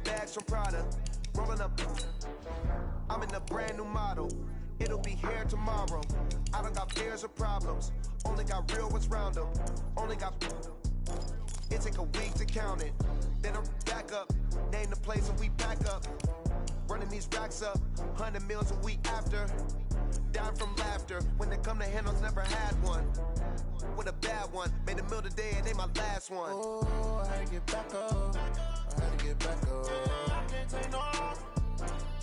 bags from Prada. Rolling up, I'm in a brand new model. It'll be here tomorrow. I don't got fears or problems. Only got real ones round them. Only got. It take a week to count it. Then I'm back up. Name the place and we back up. Running these racks up. 100 meals a week after. Down from laughter. When they come to handles, never had one. With a bad one. Made a meal today and they my last one. Oh, I had to get back up. I had to get back up. I can't take no loss.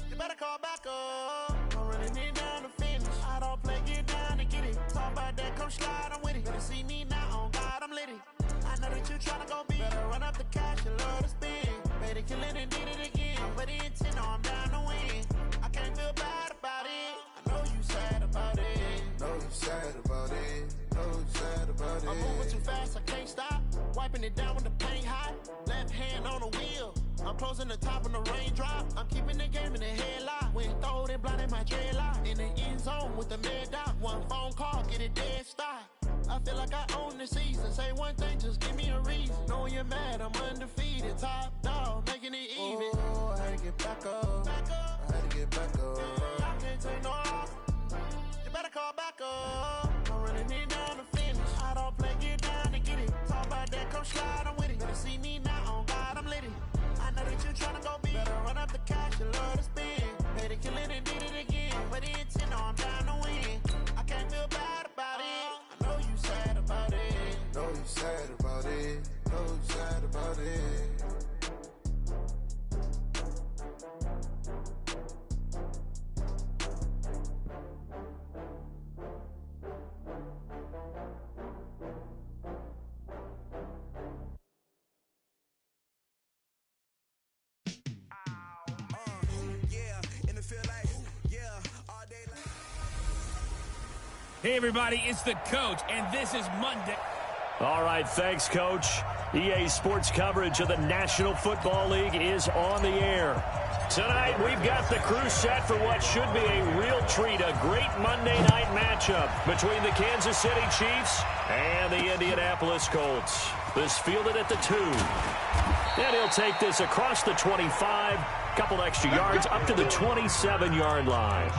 You better call back up. I'm running it down to finish. I don't play, get down and get it. Talk about that, come slide, I'm with it. Better see me now, on God, I'm litty. I know that you tryna go big. Better run up the cash, you love to spend. Made it, kill it, and did it again. But the intent, no, I'm down to win. I can't feel bad about it. I know you sad about it. Know you sad about it. Know you sad about it. I'm moving too fast, I can't stop. Wiping it down when the paint hot. Left hand on the wheel. I'm closing the top when the raindrop. I'm keeping the game in the headlock. When throwed and blinded my dreadlock. In the end zone with the mad dot. One phone call, get it dead stop. I feel like I own the season. Say one thing, just give me a reason. Knowing you're mad, I'm undefeated. Top dog, making it even. Oh, I had to get back up. I had to get back up. I can't take no loss. You better call back up. I'm running it down to finish. I don't play, get down to get it. Talk about that, come slide, I'm with it. Better see me now, on God, I'm litty. I know that you tryna go big. Better run up the cash, you love to spend. Made it, kill it, and did it again. But the intent, no, I'm down to win. I can't feel bad about it. I know you sad about it. Know you sad about it. Know you sad about it. Hey, everybody, it's the coach, and this is Monday. All right, thanks, Coach. EA Sports coverage of the National Football League is on the air. Tonight, we've got the crew set for what should be a real treat, a great Monday night matchup between the Kansas City Chiefs and the Indianapolis Colts. This fielded at the 2. And he'll take this across the 25, couple extra yards up to the 27-yard line.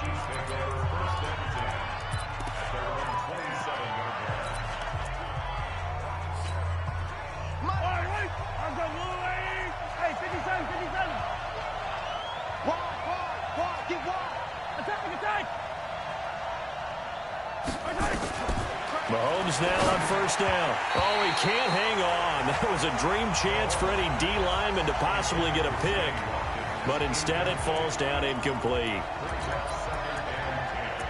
Mahomes now on first down. Oh, he can't hang on. That was a dream chance for any D lineman to possibly get a pick. But instead it falls down incomplete.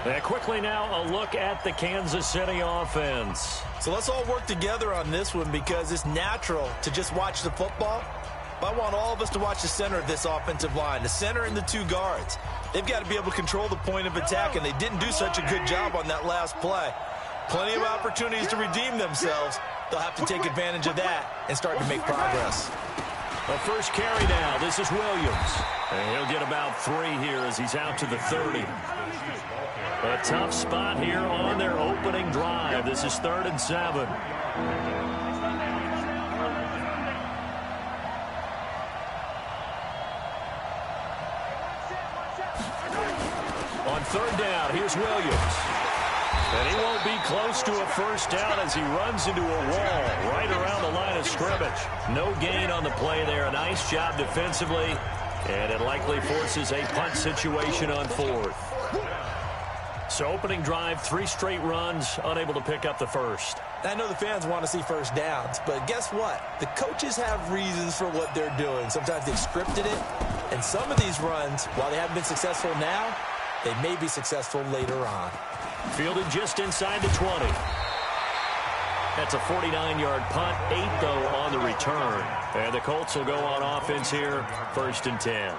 And quickly now, a look at the Kansas City offense. So let's all work together on this one because it's natural to just watch the football. But I want all of us to watch the center of this offensive line, the center and the 2 guards. They've got to be able to control the point of attack, and they didn't do such a good job on that last play. Plenty of opportunities to redeem themselves. They'll have to take advantage of that and start to make progress. The first carry now. This is Williams. And he'll get about 3 here as he's out to the 30. A tough spot here on their opening drive. This is 3rd and 7. On 3rd down, here's Williams. And he won't be close to a first down as he runs into a wall right around the line of scrimmage. No gain on the play there. A nice job defensively. And it likely forces a punt situation on 4th. So opening drive, 3 straight runs, unable to pick up the first. I know the fans want to see first downs, but guess what? The coaches have reasons for what they're doing. Sometimes they've scripted it. And some of these runs, while they haven't been successful now, they may be successful later on. Fielded just inside the 20. That's a 49-yard punt, 8, though, on the return. And the Colts will go on offense here, 1st and 10.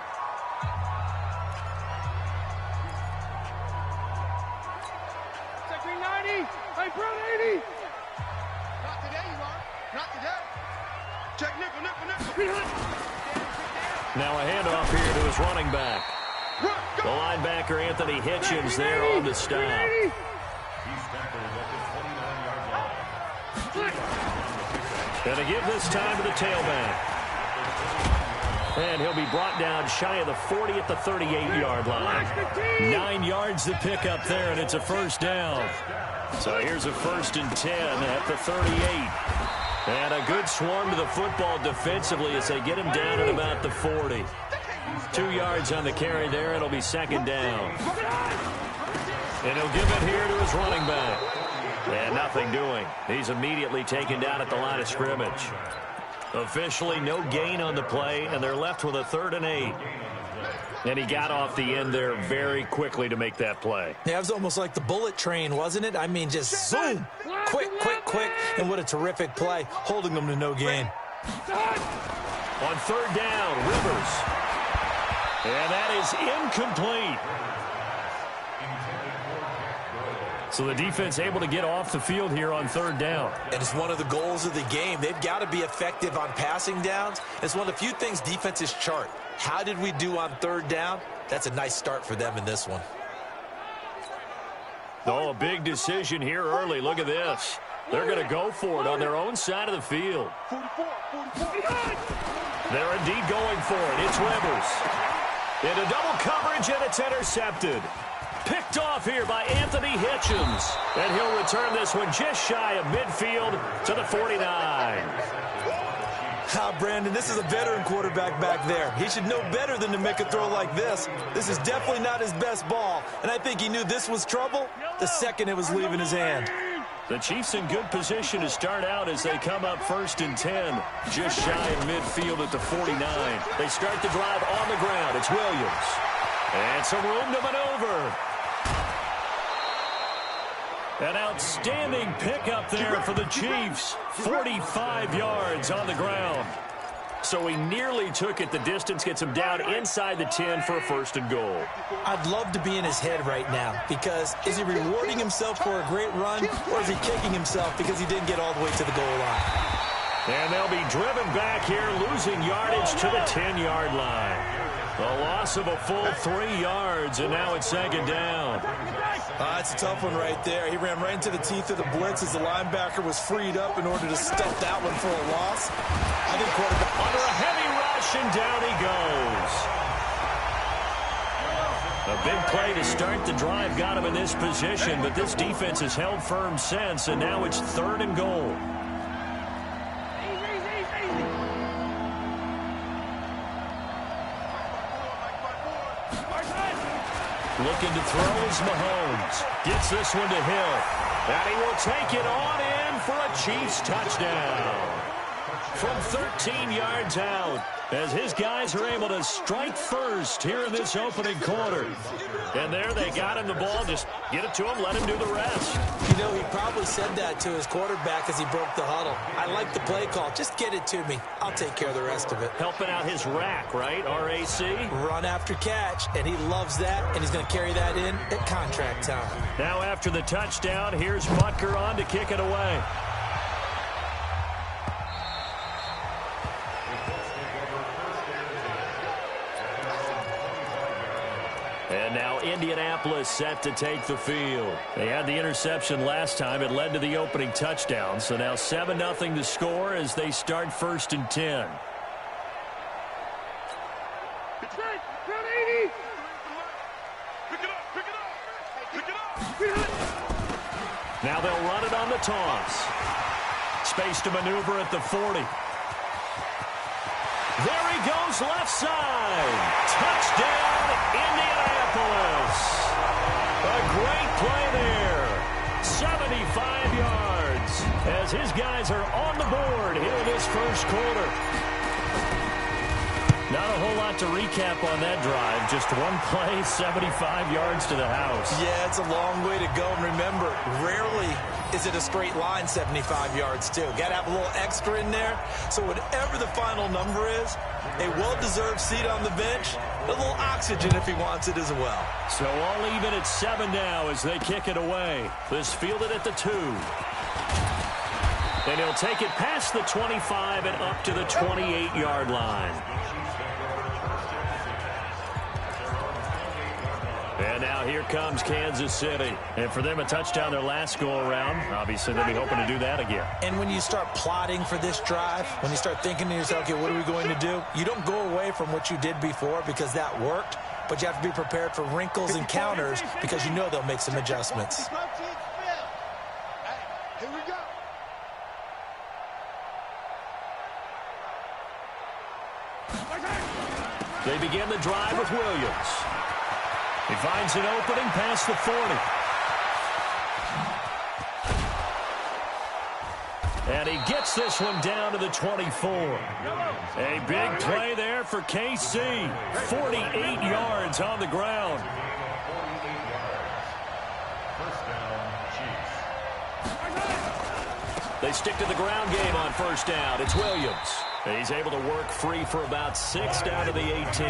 Check 90. Hey, bro, 80. Not today, you are. Not today. Check nickel. Now a handoff here to his running back. The linebacker, Anthony Hitchens, there on the stop. And to give this time to the tailback. And he'll be brought down shy of the 40 at the 38-yard line. 9 yards to pick up there, and it's a first down. So here's a 1st and 10 at the 38. And a good swarm to the football defensively as they get him down at about the 40. 2 yards on the carry there. It'll be 2nd down. And he'll give it here to his running back. And nothing doing. He's immediately taken down at the line of scrimmage. Officially no gain on the play, and they're left with a 3rd and 8. And he got off the end there very quickly to make that play. Yeah, it was almost like the bullet train, wasn't it? I mean, just zoom. Quick, quick, quick. And what a terrific play, holding them to no gain. On 3rd down, Rivers. And that is incomplete. So the defense able to get off the field here on 3rd down. And it's one of the goals of the game. They've got to be effective on passing downs. It's one of the few things defenses chart. How did we do on 3rd down? That's a nice start for them in this one. Oh, a big decision here early. Look at this. They're going to go for it on their own side of the field. They're indeed going for it. It's Rivers. Into double coverage, and it's intercepted. Picked off here by Anthony Hitchens. And he'll return this one just shy of midfield to the 49. Brandon, this is a veteran quarterback back there. He should know better than to make a throw like this. This is definitely not his best ball. And I think he knew this was trouble the second it was leaving his hand. The Chiefs in good position to start out as they come up 1st and 10. Just shy of midfield at the 49. They start the drive on the ground. It's Williams. And some room to maneuver. An outstanding pickup there for the Chiefs. 45 yards on the ground. So he nearly took it the distance, gets him down inside the 10 for a 1st and goal. I'd love to be in his head right now, because is he rewarding himself for a great run, or is he kicking himself because he didn't get all the way to the goal line? And they'll be driven back here, losing yardage to the 10-yard line. A loss of a full 3 yards, and now it's 2nd down. It's a tough one right there. He ran right into the teeth of the blitz as the linebacker was freed up in order to stuff that one for a loss. I think quarterback under a heavy rush, and down he goes. A big play to start the drive got him in this position, but this defense has held firm since, and now it's 3rd and goal. Looking to throw is Mahomes. Gets this one to Hill. And he will take it on in for a Chiefs touchdown. From 13 yards out, as his guys are able to strike first here in this opening quarter. And there they got him the ball. Just get it to him, let him do the rest. You know, he probably said that to his quarterback as he broke the huddle. I like the play call. Just get it to me. I'll take care of the rest of it. Helping out his rack, right? RAC? Run after catch, and he loves that, and he's going to carry that in at contract time. Now after the touchdown, here's Butker on to kick it away. And now Indianapolis set to take the field. They had the interception last time. It led to the opening touchdown. So now 7-0 to score as they start 1st and 10. It's right. Round 80. Pick it up. Pick it up. Pick it up. Now they'll run it on the toss. Space to maneuver at the 40. There he goes, left side. Touchdown, Indianapolis. A great play there. 75 yards as his guys are on the board here in this first quarter. Not a whole lot to recap on that drive. Just one play, 75 yards to the house. Yeah, it's a long way to go. And remember, rarely is it a straight line 75 yards, too. Got to have a little extra in there. So whatever the final number is, a well-deserved seat on the bench, a little oxygen if he wants it as well. So all even at 7 now as they kick it away. This fielded at the 2. And he'll take it past the 25 and up to the 28-yard line. And now here comes Kansas City. And for them, a touchdown their last go-around. Obviously, they'll be hoping to do that again. And when you start plotting for this drive, when you start thinking to yourself, okay, what are we going to do? You don't go away from what you did before because that worked, but you have to be prepared for wrinkles and counters because you know they'll make some adjustments. Here we go. They begin the drive with Williams. He finds an opening past the 40. And he gets this one down to the 24. A big play there for KC. 48 yards on the ground. They stick to the ground game on first down. It's Williams. He's able to work free for about 6 down to the 18.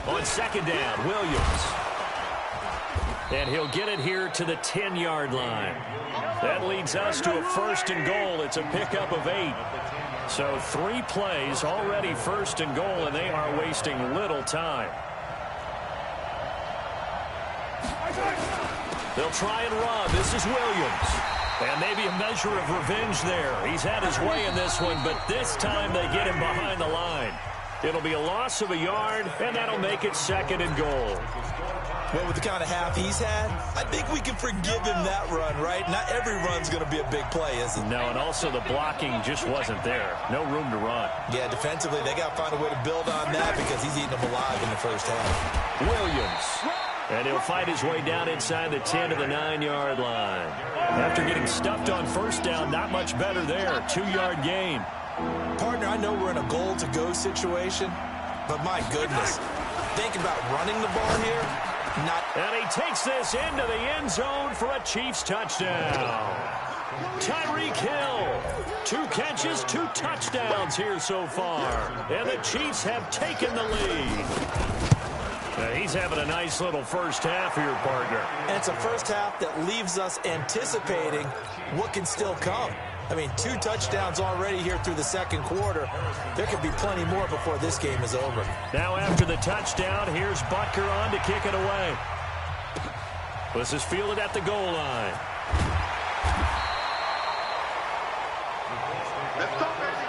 On second down, Williams. And he'll get it here to the 10-yard line. That leads us to a 1st and goal. It's a pickup of 8. So 3 plays, already 1st and goal, and they are wasting little time. They'll try and run. This is Williams. And maybe a measure of revenge there. He's had his way in this one, but this time they get him behind the line. It'll be a loss of a yard, and that'll make it 2nd and goal. Well, with the kind of half he's had, I think we can forgive him that run, right? Not every run's going to be a big play, is it? No, and also the blocking just wasn't there. No room to run. Yeah, defensively, they got to find a way to build on that because he's eating them alive in the first half. Williams. And he'll fight his way down inside the 10 to the 9-yard line. After getting stuffed on first down, not much better there. 2-yard gain. Partner, I know we're in a goal-to-go situation, but my goodness, think about running the ball here. And he takes this into the end zone for a Chiefs touchdown. Tyreek Hill, 2 catches, 2 touchdowns here so far. And the Chiefs have taken the lead. He's having a nice little first half here, partner. And it's a first half that leaves us anticipating what can still come. I mean, 2 touchdowns already here through the 2nd quarter. There could be plenty more before this game is over. Now after the touchdown, here's Butker on to kick it away. This is fielded at the goal line. Let's go, baby.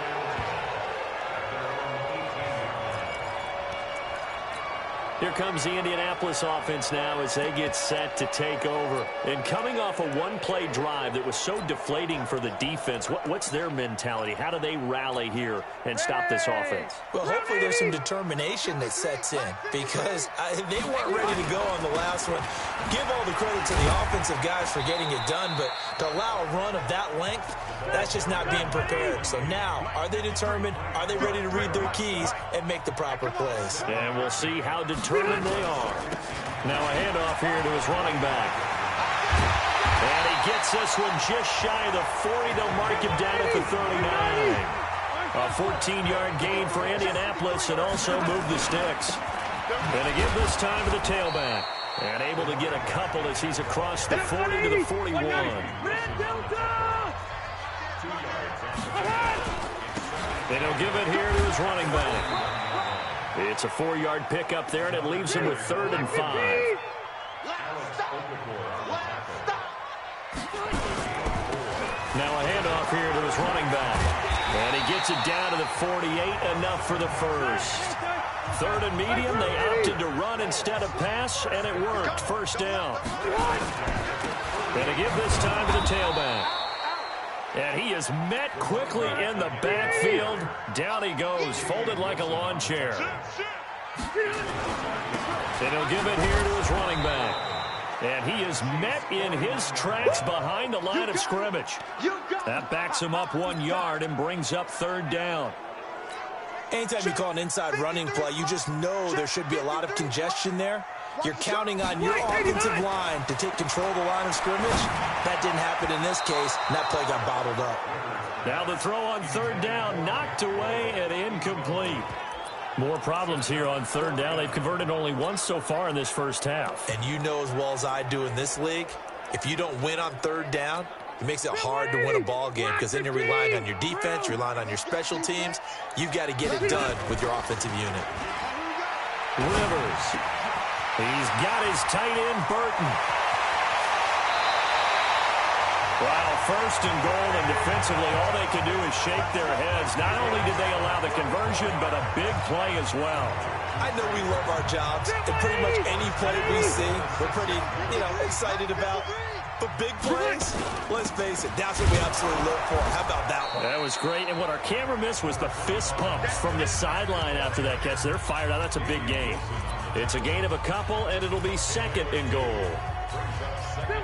Here comes the Indianapolis offense now as they get set to take over. And coming off a one-play drive that was so deflating for the defense, what's their mentality? How do they rally here and stop this offense? Well, hopefully there's some determination that sets in because they weren't ready to go on the last one. Give all the credit to the offensive guys for getting it done, but to allow a run of that length, that's just not being prepared. So now, are they determined? Are they ready to read their keys and make the proper plays? And we'll see how determined they are. Now a handoff here to his running back. And he gets this one just shy of the 40. They'll mark him down at the 39. A 14-yard gain for Indianapolis and also move the sticks. And again this time to the tailback. And able to get a couple as he's across the 40 to the 41. And he'll give it here to his running back. It's a 4-yard pickup there, and it leaves him with 3rd and 5. Now a handoff here to his running back. And he gets it down to the 48, enough for the first. 3rd and medium, they opted to run instead of pass, and it worked. First down. And again this time to the tailback. And he is met quickly in the backfield. Down he goes, folded like a lawn chair. And he'll give it here to his running back. And he is met in his tracks behind the line of scrimmage. That backs him up 1 yard and brings up 3rd down. Anytime you call an inside running play, you just know there should be a lot of congestion there. You're counting on your offensive line to take control of the line of scrimmage. That didn't happen in this case, and that play got bottled up. Now the throw on 3rd down, knocked away and incomplete. More problems here on third down. They've converted only once so far in this first half. And you know as well as I do in this league, if you don't win on third down, it makes it hard to win a ball game because then you're relying on your defense, you're relying on your special teams. You've got to get it done with your offensive unit. Rivers. He's got his tight end, Burton. Wow, first and goal, and defensively all they can do is shake their heads. Not only did they allow the conversion, but a big play as well. I know we love our jobs, and pretty much any play we see, we're pretty, excited about. But big plays, let's face it, that's what we absolutely live for. How about that one? That was great, and what our camera missed was the fist pumps from the sideline after that catch. They're fired out. That's a big gain. It's a gain of a couple, and it'll be second and goal.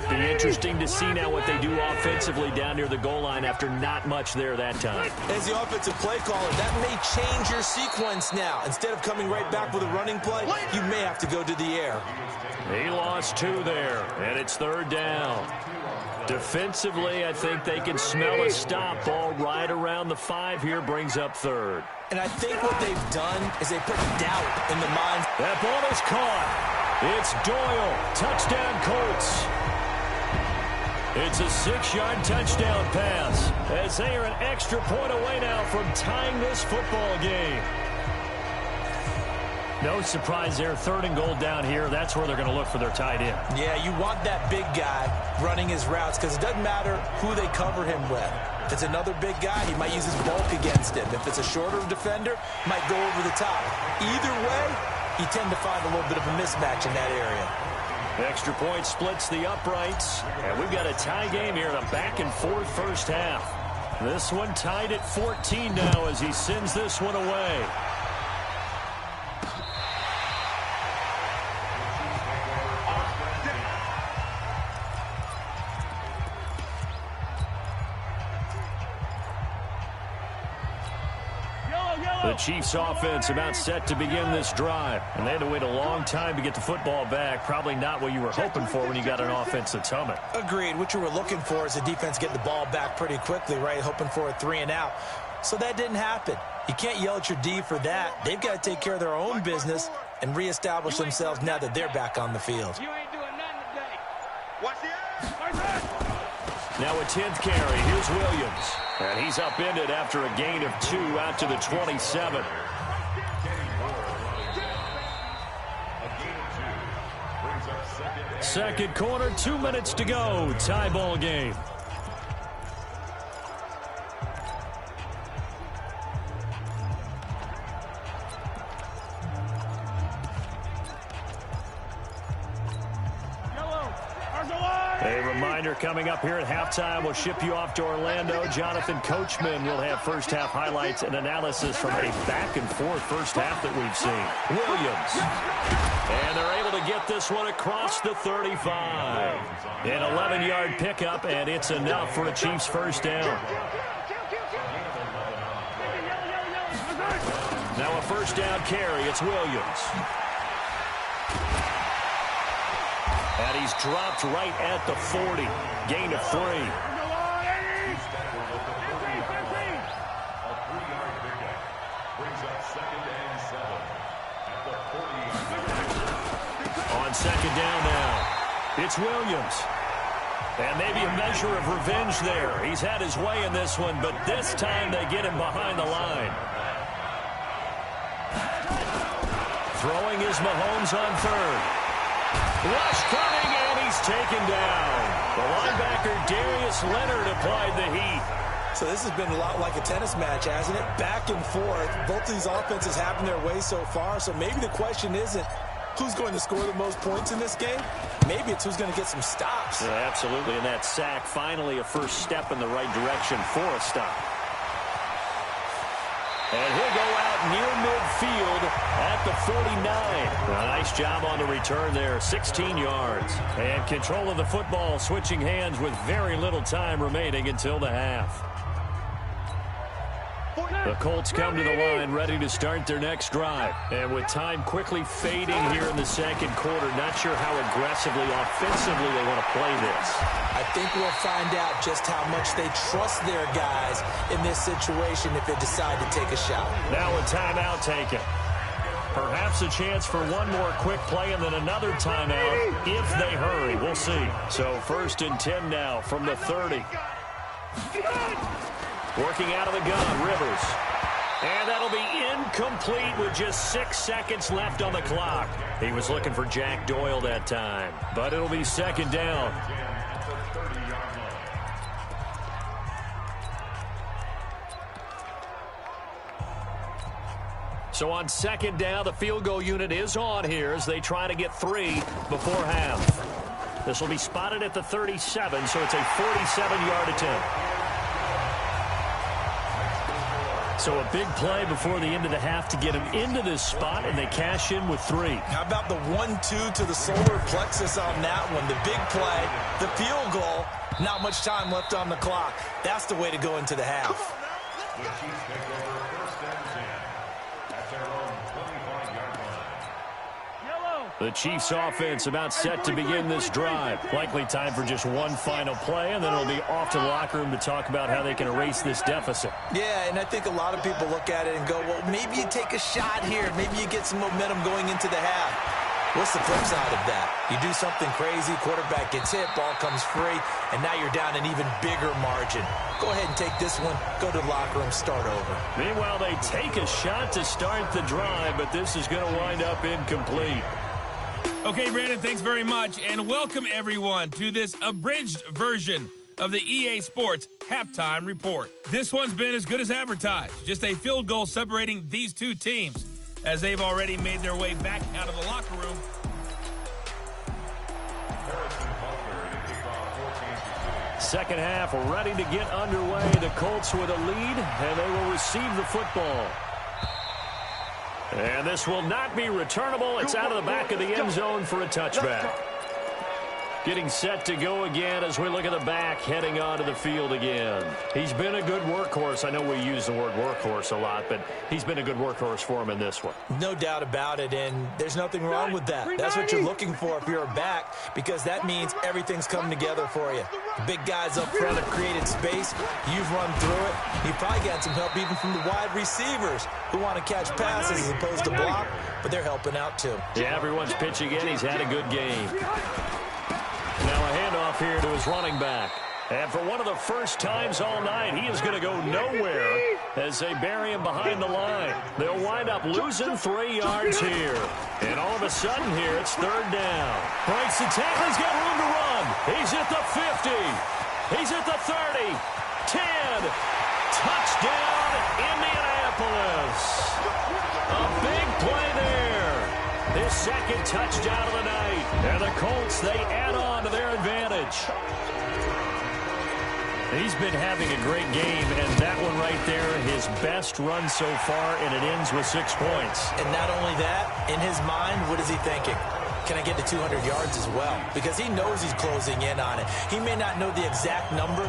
Be interesting to see now what they do offensively down near the goal line after not much there that time. As the offensive play caller, that may change your sequence now. Instead of coming right back with a running play, you may have to go to the air. He lost 2 there, and it's third down. Defensively, I think they can smell a stop. Ball right around the 5 here, brings up third. And I think what they've done is they put doubt in the minds. That ball is caught. It's Doyle. Touchdown, Colts. It's a 6-yard touchdown pass as they are an extra point away now from tying this football game. No surprise there. Third and goal down here. That's where they're going to look for their tight end. Yeah, you want that big guy running his routes because it doesn't matter who they cover him with. If it's another big guy, he might use his bulk against him. If it's a shorter defender, might go over the top. Either way, you tend to find a little bit of a mismatch in that area. Extra point splits the uprights, and we've got a tie game here in a back-and-forth first half. This one tied at 14 now as he sends this one away. The Chiefs offense about set to begin this drive. And they had to wait a long time to get the football back. Probably not what you were hoping for when you got an offense that's humming. Agreed. What you were looking for is the defense getting the ball back pretty quickly, right? Hoping for a 3 and out. So that didn't happen. You can't yell at your D for that. They've got to take care of their own business and reestablish themselves now that they're back on the field. You ain't doing nothing today. Watch the Now a 10th carry. Here's Williams. And he's upended after a gain of 2 out to the 27. Second quarter, 2 minutes to go. Tie ball game. A reminder coming up here at halftime. We'll ship you off to Orlando. Jonathan Coachman will have first half highlights and analysis from a back-and-forth first half that we've seen. Williams. And they're able to get this one across the 35. An 11-yard pickup, and it's enough for a Chiefs first down. Now a first down carry. It's Williams. And he's dropped right at the 40. Gain of 3. On second down now, it's Williams. And maybe a measure of revenge there. He's had his way in this one, but this time they get him behind the line. Throwing is Mahomes on third. Rush coming, and he's taken down. The linebacker, Darius Leonard, applied the heat. So this has been a lot like a tennis match, hasn't it? Back and forth. Both these offenses having their way so far. So maybe the question isn't who's going to score the most points in this game. Maybe it's who's going to get some stops. Yeah, absolutely. And that sack, finally a first step in the right direction for a stop. And he'll go out near midfield at the 49. A nice job on the return there, 16 yards. And control of the football, switching hands with very little time remaining until the half. The Colts come to the line, ready to start their next drive. And with time quickly fading here in the second quarter, not sure how aggressively, offensively they want to play this. I think we'll find out just how much they trust their guys in this situation if they decide to take a shot. Now a timeout taken. Perhaps a chance for one more quick play and then another timeout if they hurry. We'll see. So 1st and 10 now from the 30. Working out of the gun, Rivers. And that'll be incomplete with just 6 seconds left on the clock. He was looking for Jack Doyle that time, but it'll be 2nd down. So on 2nd down, the field goal unit is on here as they try to get 3 before half. This will be spotted at the 37, so it's a 47-yard attempt. So a big play before the end of the half to get him into this spot, and they cash in with 3. How about the 1-2 to the solar plexus on that one? The big play, the field goal, not much time left on the clock. That's the way to go into the half. The Chiefs take over 1st and 10 at their own 25-yard line. The Chiefs offense about set to begin this drive. Likely time for just one final play, and then it'll be off to the locker room to talk about how they can erase this deficit. Yeah, and I think a lot of people look at it and go, well, maybe you take a shot here. Maybe you get some momentum going into the half. What's the flip side of that? You do something crazy, quarterback gets hit, ball comes free, and now you're down an even bigger margin. Go ahead and take this one, go to the locker room, start over. Meanwhile, they take a shot to start the drive, but this is going to wind up incomplete. Okay, Brandon, thanks very much, and welcome everyone to this abridged version of the EA Sports Halftime Report. This one's been as good as advertised. Just a field goal separating these two teams as they've already made their way back out of the locker room. Second half ready to get underway. The Colts with a lead, and they will receive the football. And this will not be returnable. It's out of the back of the end zone for a touchback. Getting set to go again as we look at the back, heading onto the field again. He's been a good workhorse. I know we use the word workhorse a lot, but he's been a good workhorse for him in this one. No doubt about it, and there's nothing wrong with that. That's what you're looking for if you're a back, because that means everything's coming together for you. The big guys up front have created space. You've run through it. You've probably got some help even from the wide receivers who want to catch passes as opposed to block, but they're helping out too. Yeah, everyone's pitching in. He's had a good game. Now a handoff here to his running back. And for one of the first times all night, he is going to go nowhere as they bury him behind the line. They'll wind up losing 3 yards here. And all of a sudden here, it's 3rd down. Breaks the tackle. He's got room to run. He's at the 50. He's at the 30. 10. Touchdown, Indianapolis. A big play there. His 2nd touchdown of the night. And the Colts, they add on to their advantage. He's been having a great game, and that one right there, his best run so far, and it ends with 6 points. And not only that, in his mind, what is he thinking? Can I get to 200 yards as well? Because he knows he's closing in on it. He may not know the exact number,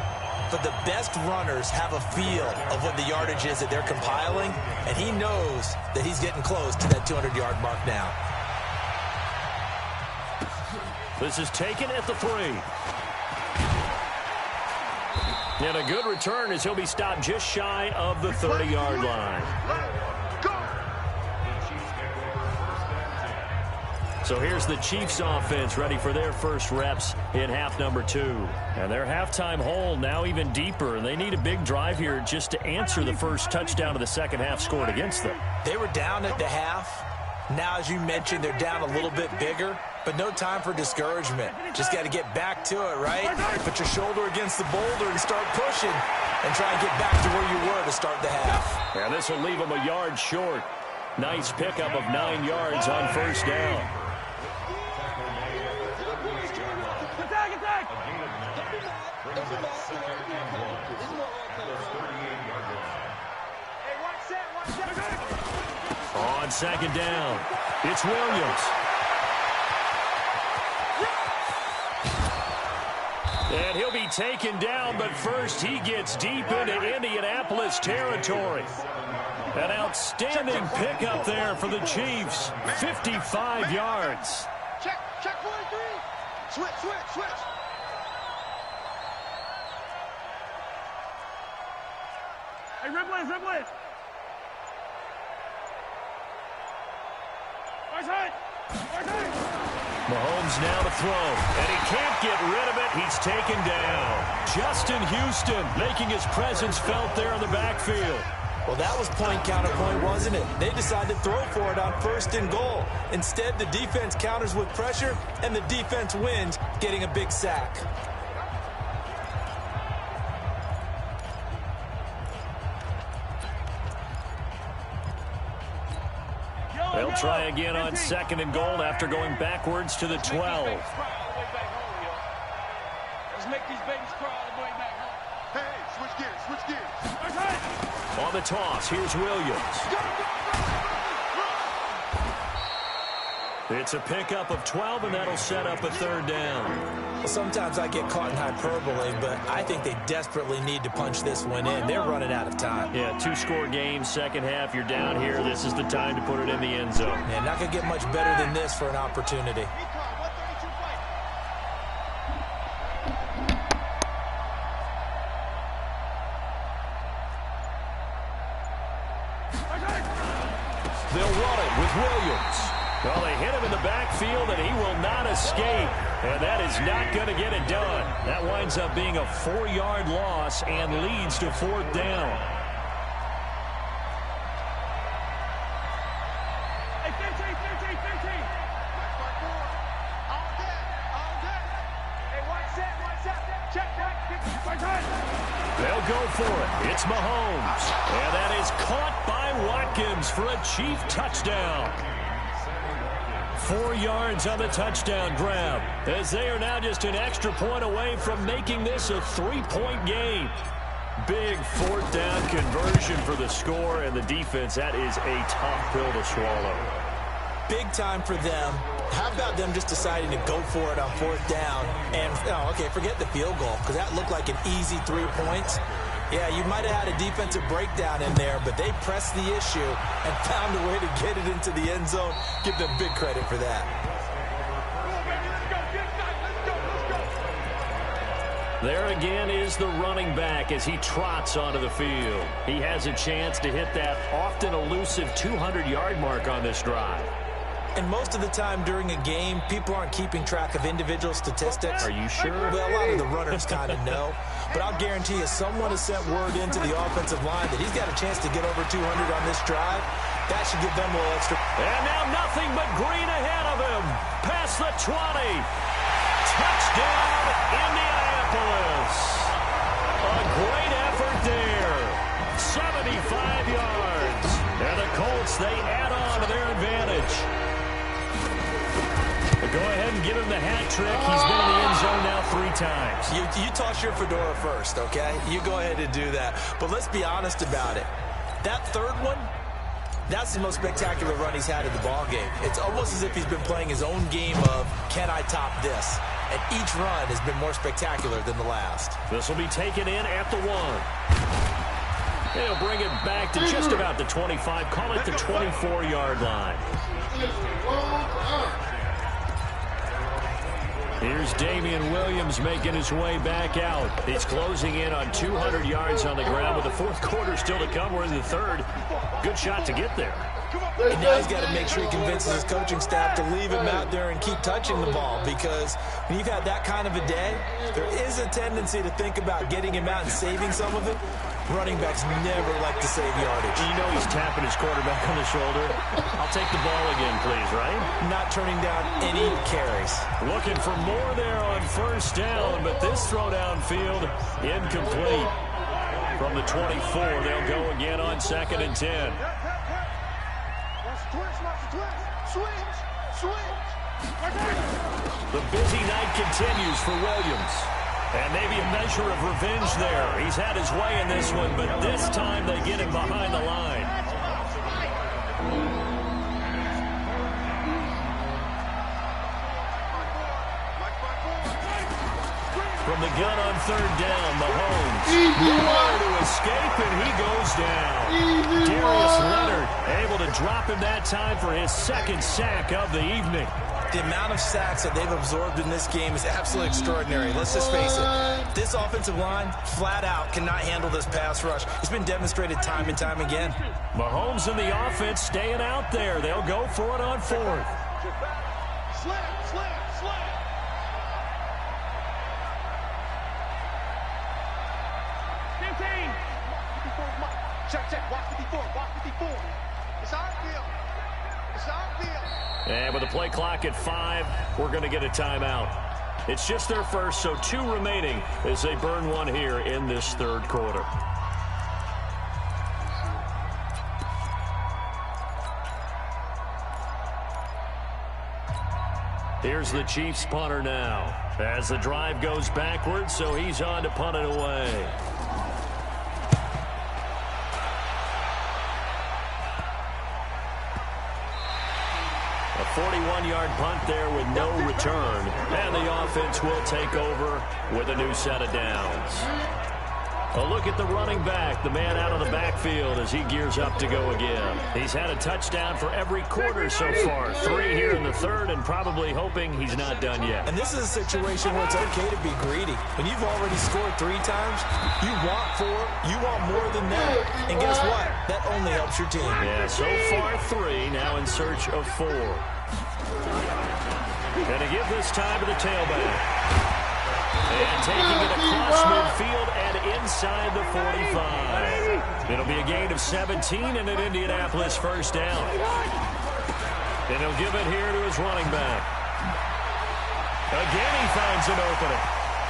but the best runners have a feel of what the yardage is that they're compiling, and he knows that he's getting close to that 200-yard mark now. This is taken at the 3. And a good return as he'll be stopped just shy of the 30-yard line. So here's the Chiefs offense ready for their first reps in half number 2. And their halftime hole now even deeper. And they need a big drive here just to answer the first touchdown of the second half scored against them. They were down at the half. Now, as you mentioned, they're down a little bit bigger, but no time for discouragement. Just got to get back to it, right? Put your shoulder against the boulder and start pushing and try and get back to where you were to start the half. Yeah, this will leave them a yard short. Nice pickup of 9 yards on first down. On second down, it's Williams. And he'll be taken down, but first he gets deep into Indianapolis territory. An outstanding pickup there for the Chiefs. 55 yards. Check 43. Switch. Hey, Ripley. Mahomes now to throw, and he can't get rid of it. He's taken down. Justin Houston making his presence felt there in the backfield. Well, that was point counterpoint, wasn't it? They decided to throw for it on 1st and goal. Instead, the defense counters with pressure, and the defense wins, getting a big sack. They'll try again on 2nd and goal after going backwards to the 12. Let's make these babies cry all the way back home. Hey, switch gears. On the toss, here's Williams. It's a pickup of 12, and that'll set up a 3rd down. Well, sometimes I get caught in hyperbole, but I think they desperately need to punch this one in. They're running out of time. Yeah, 2-score game, 2nd half. You're down here. This is the time to put it in the end zone. Yeah, not going to get much better than this for an opportunity. They'll run it with Williams. Well, they hit him in the backfield, and he will not escape. And that is not going to get it done. That winds up being a 4-yard loss and leads to 4th down. Hey, 15. All day. Hey, watch that. Check that. They'll go for it. It's Mahomes. And that is caught by Watkins for a Chief touchdown. 4 yards on the touchdown grab, as they are now just an extra point away from making this a 3-point game. Big 4th down conversion for the score, and the defense, that is a tough pill to swallow. Big time for them. How about them just deciding to go for it on 4th down? And, forget the field goal, because that looked like an easy 3 points. Yeah, you might have had a defensive breakdown in there, but they pressed the issue and found a way to get it into the end zone. Give them big credit for that. There again is the running back as he trots onto the field. He has a chance to hit that often elusive 200-yard mark on this drive. And most of the time during a game, people aren't keeping track of individual statistics. Are you sure? Well, a lot of the runners kind of know. But I'll guarantee you someone has sent word into the offensive line that he's got a chance to get over 200 on this drive. That should give them a little extra. And now nothing but green ahead of him. Past the 20. Touchdown, Indianapolis. A great effort there. 75 yards. And the Colts, they add on to their advantage. Go ahead and give him the hat trick. He's been in the end zone now 3 times. You toss your fedora first, okay? You go ahead and do that. But let's be honest about it. That 3rd one, that's the most spectacular run he's had in the ballgame. It's almost as if he's been playing his own game of, can I top this? And each run has been more spectacular than the last. This will be taken in at the 1. They'll bring it back to just about the 25. Call it the 24-yard line. Here's Damian Williams making his way back out. He's closing in on 200 yards on the ground with the 4th quarter still to come. We're in the 3rd. Good shot to get there. And now he's got to make sure he convinces his coaching staff to leave him out there and keep touching the ball, because when you've had that kind of a day, there is a tendency to think about getting him out and saving some of it. Running backs never like to save yardage. You know he's tapping his quarterback on the shoulder. I'll take the ball again, please, right? Not turning down any carries. Looking for more there on 1st down, but this throw downfield incomplete. From the 24, they'll go again on 2nd and 10. The busy night continues for Williams. And maybe a measure of revenge there. He's had his way in this one, but this time they get him behind the line. from the gun on third down. Mahomes nowhere to escape, and he goes down. Darius Leonard able to drop him that time for his second sack of the evening. The amount of sacks that they've absorbed in this game is absolutely extraordinary. Let's just face it. This offensive line, flat out, cannot handle this pass rush. It's been demonstrated time and time again. Mahomes and the offense staying out there. They'll go for it on fourth. Slam. Check. Watch 54. It's our deal. And with the play clock at 5, we're going to get a timeout. It's just their first, so 2 remaining as they burn one here in this third quarter. Here's the Chiefs punter now as the drive goes backwards, so he's on to punt it away. A 41-yard punt there with no return, and the offense will take over with a new set of downs. A look at the running back, the man out of the backfield as he gears up to go again. He's had a touchdown for every quarter so far. 3 here in the third, and probably hoping he's not done yet. And this is a situation where it's okay to be greedy. When you've already scored 3 times, you want 4, you want more than that. And guess what? That only helps your team. Yeah, so far 3, now in search of 4. Gonna give this time to the tailback. And taking it across midfield and inside the 45. It'll be a gain of 17 and an Indianapolis first down. And he'll give it here to his running back. Again, he finds an opening.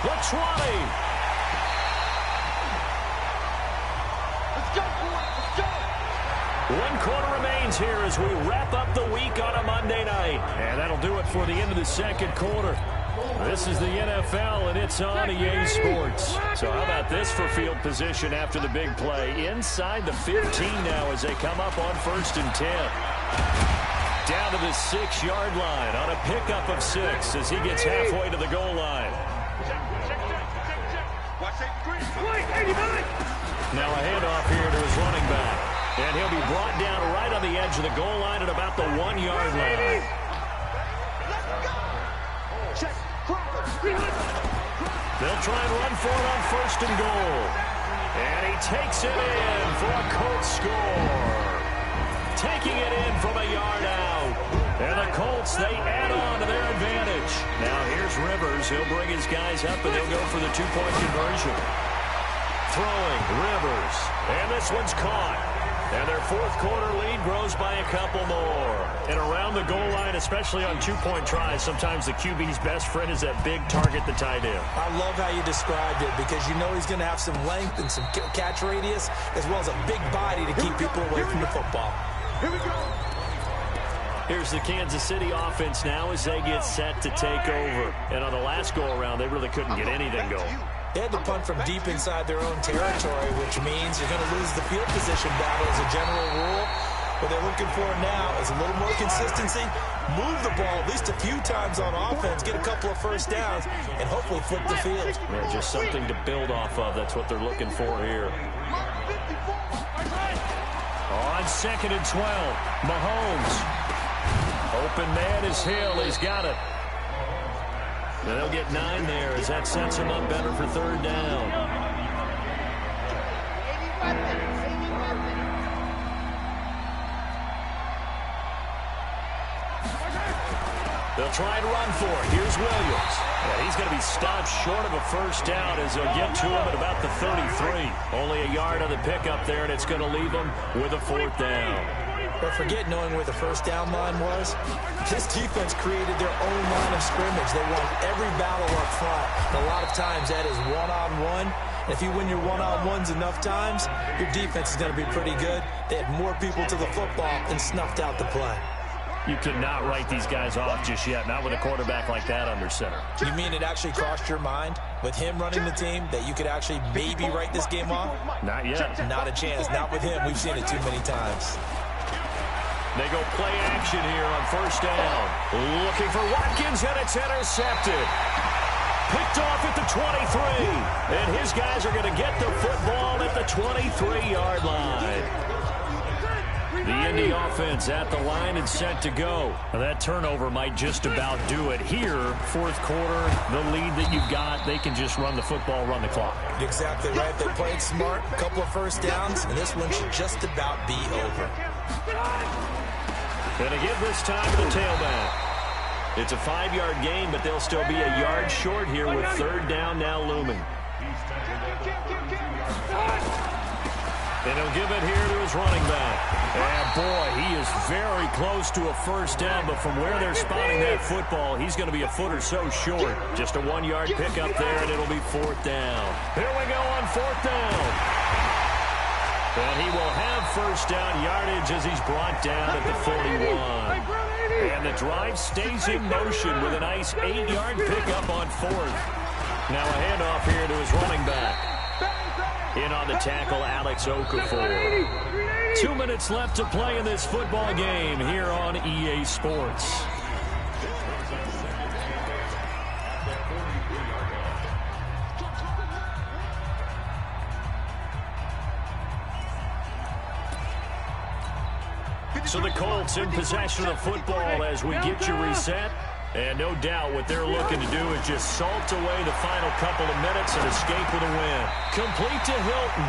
The 20. Let's go, boy. Let's go. 1 quarter remains here as we wrap up the week on a Monday night. And that'll do it for the end of the second quarter. This is the NFL, and it's on EA Sports. So how about this for field position after the big play? Inside the 15 now as they come up on 1st and 10. Down to the 6-yard line on a pickup of 6 as he gets halfway to the goal line. Now a handoff here to his running back. And he'll be brought down right on the edge of the goal line at about the 1-yard line. They'll try and run for it on 1st and goal. And he takes it in for a Colts score. Taking it in from a yard out. And the Colts, they add on to their advantage. Now here's Rivers. He'll bring his guys up, and they'll go for the 2-point conversion. Throwing, Rivers. And this one's caught. And their 4th quarter lead grows by a couple more. And around the goal line, especially on 2-point tries, sometimes the QB's best friend is that big target, the tight end. I love how you described it because you know he's going to have some length and some catch radius as well as a big body to keep people away from the football. Here we go. Here's the Kansas City offense now as they get set to take over. And on the last go-around, they really couldn't get anything going. They had to punt from deep inside their own territory, which means you're going to lose the field position battle as a general rule. What they're looking for now is a little more consistency, move the ball at least a few times on offense, get a couple of first downs, and hopefully flip the field. Yeah, just something to build off of. That's what they're looking for here. On 2nd and 12, Mahomes. Open man is Hill. He's got it. And they'll get 9 there as that sets him up better for 3rd down. They'll try and run for it. Here's Williams. Yeah, he's going to be stopped short of a first down as they'll get to him at about the 33. Only a yard on the pickup there, and it's going to leave him with a 4th down. But forget knowing where the first down line was. This defense created their own line of scrimmage. They won every battle up front. And a lot of times that is one-on-one. And if you win your one-on-ones enough times, your defense is going to be pretty good. They had more people to the football and snuffed out the play. You cannot write these guys off just yet, not with a quarterback like that under center. You mean it actually crossed your mind with him running the team that you could actually maybe write this game off? Not yet. Not a chance. Not with him. We've seen it too many times. They go play action here on 1st down. Looking for Watkins, and it's intercepted. Picked off at the 23. And his guys are going to get the football at the 23-yard line. The Indy offense at the line and set to go. That turnover might just about do it here. Fourth quarter, the lead that you've got, they can just run the football, run the clock. Exactly right. They played smart, a couple of first downs, and this one should just about be over. Going to give this time to the tailback. It's a 5-yard gain, but they'll still be a yard short here with third down now looming. And he'll give it here to his running back. And boy, he is very close to a first down, but from where they're spotting that football, he's going to be a foot or so short. Just a 1-yard pickup there, and it'll be fourth down. Here we go on fourth down. And he will have first down yardage as he's brought down at the 41. And the drive stays in motion with a nice 8-yard pickup on fourth. Now a handoff here to his running back. In on the tackle, Alex Okafor. 2 minutes left to play in this football game here on EA Sports. So the Colts in possession of the football as we get you reset. And no doubt what they're looking to do is just salt away the final couple of minutes and escape with a win. Complete to Hilton.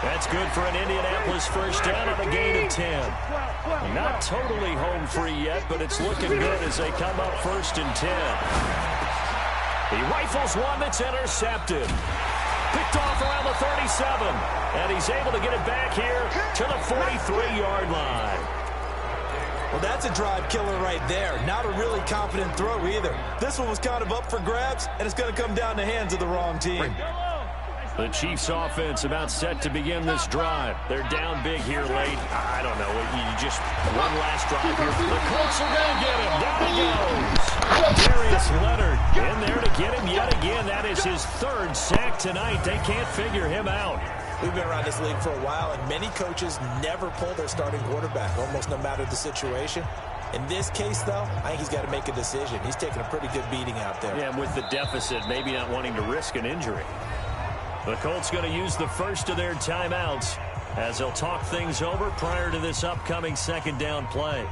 That's good for an Indianapolis first down on a gain of 10. Not totally home free yet, but it's looking good as they come up first and 10. He rifles one that's intercepted. Picked off around the 37. And he's able to get it back here to the 43-yard line. Well, that's a drive killer right there. Not a really confident throw either. This one was kind of up for grabs, and it's going to come down the hands of the wrong team. The Chiefs offense about set to begin this drive. They're down big here late. I don't know. You just one last drive here. The Colts are going to get him. Down he goes. Darius Leonard in there to get him yet again. That is his third sack tonight. They can't figure him out. We've been around this league for a while, and many coaches never pull their starting quarterback, almost no matter the situation. In this case, though, I think he's got to make a decision. He's taking a pretty good beating out there. Yeah, with the deficit, maybe not wanting to risk an injury. The Colts going to use the first of their timeouts as they'll talk things over prior to this upcoming second down play.